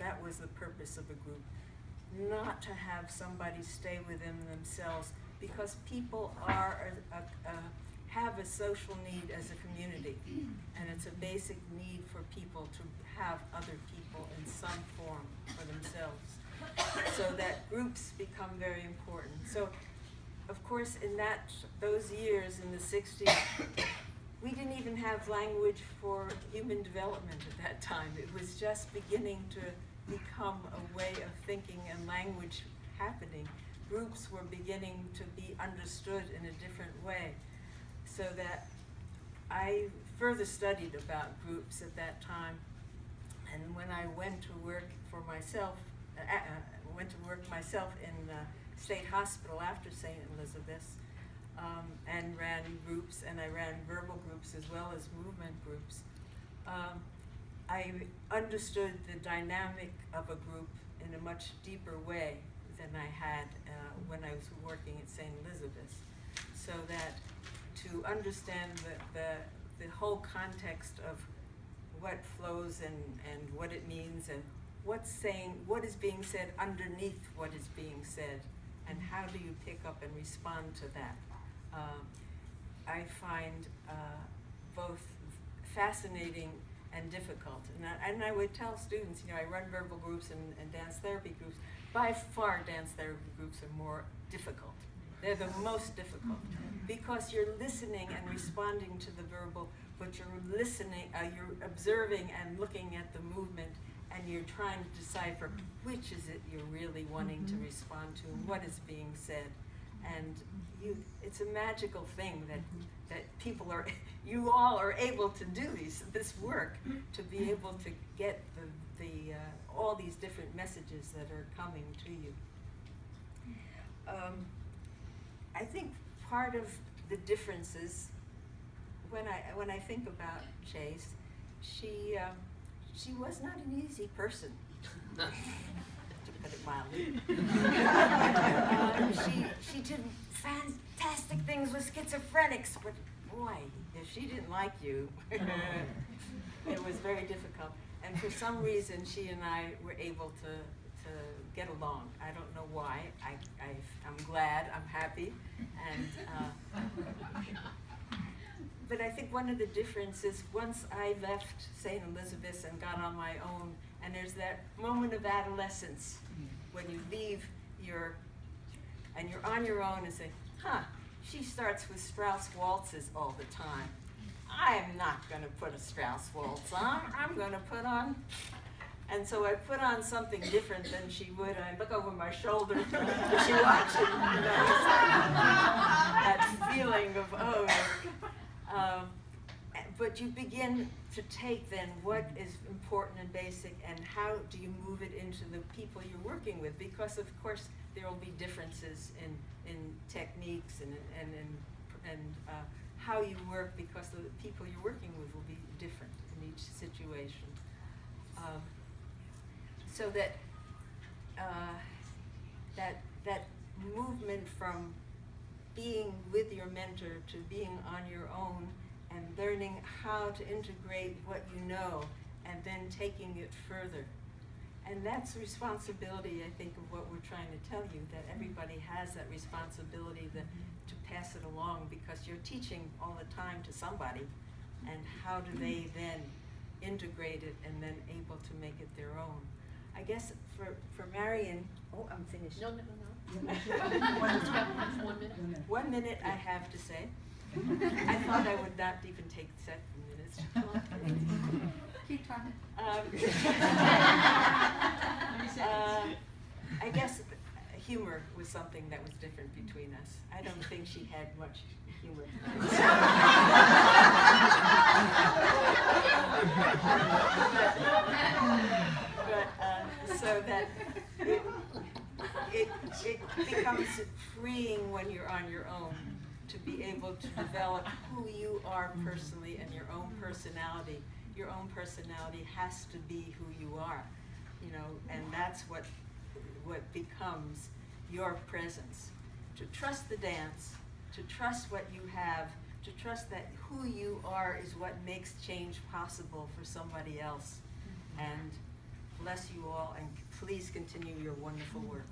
that was the purpose of a group. Not to have somebody stay within themselves, because people have a social need as a community, and it's a basic need for people to have other people in some form for themselves, so that groups become very important. So, of course, in those years in the 60s, we didn't even have language for human development at that time. It was just beginning to become a way of thinking and language happening. Groups were beginning to be understood in a different way. So that I further studied about groups at that time. And when I went to work for myself, in State Hospital after St. Elizabeth's, and ran groups, and I ran verbal groups as well as movement groups. I understood the dynamic of a group in a much deeper way than I had when I was working at St. Elizabeth's. So that to understand the whole context of what flows and what it means, and what is being said underneath what is being said, and how do you pick up and respond to that, I find both fascinating and difficult. And I would tell students, I run verbal groups and dance therapy groups. By far, dance therapy groups are more difficult. They're the most difficult, because you're listening and responding to the verbal, but you're listening, you're observing and looking at the movement, and you're trying to decipher which is it you're really wanting to respond to, and what is being said. And it's a magical thing that people you all are able to do this work, to be able to get all these different messages that are coming to you. I think part of the differences, when I think about Chace, she was not an easy person, to put it mildly. She did fantastic things with schizophrenics, but boy, if she didn't like you, it was very difficult. And for some reason, she and I were able to get along. I don't know why. I'm glad, I'm happy. And but I think one of the differences, once I left St. Elizabeth's and got on my own, and there's that moment of adolescence when you leave and you're on your own and say, she starts with Strauss waltzes all the time. I'm not going to put a Strauss waltz on. I'm going to put on, and so I put on something different than she would. I look over my shoulder, and she watches, that feeling of, but you begin to take then what is important and basic, and how do you move it into the people you're working with, because of course there will be differences in techniques and how you work, because the people you're working with will be different in each situation. So that movement from being with your mentor to being on your own and learning how to integrate what you know and then taking it further. And that's the responsibility, I think, of what we're trying to tell you, that everybody has that responsibility to pass it along, because you're teaching all the time to somebody, and how do they then integrate it and then able to make it their own. I guess for Marian, I'm finished. No. 1 minute I have to say. I thought I would not even take 7 minutes to talk. Keep talking. I guess humor was something that was different between us. I don't think she had much humor. So that it becomes freeing when you're on your own, to be able to develop who you are personally and your own personality. Your own personality has to be who you are, and that's what becomes your presence. To trust the dance, to trust what you have, to trust that who you are is what makes change possible for somebody else. And bless you all, and please continue your wonderful work.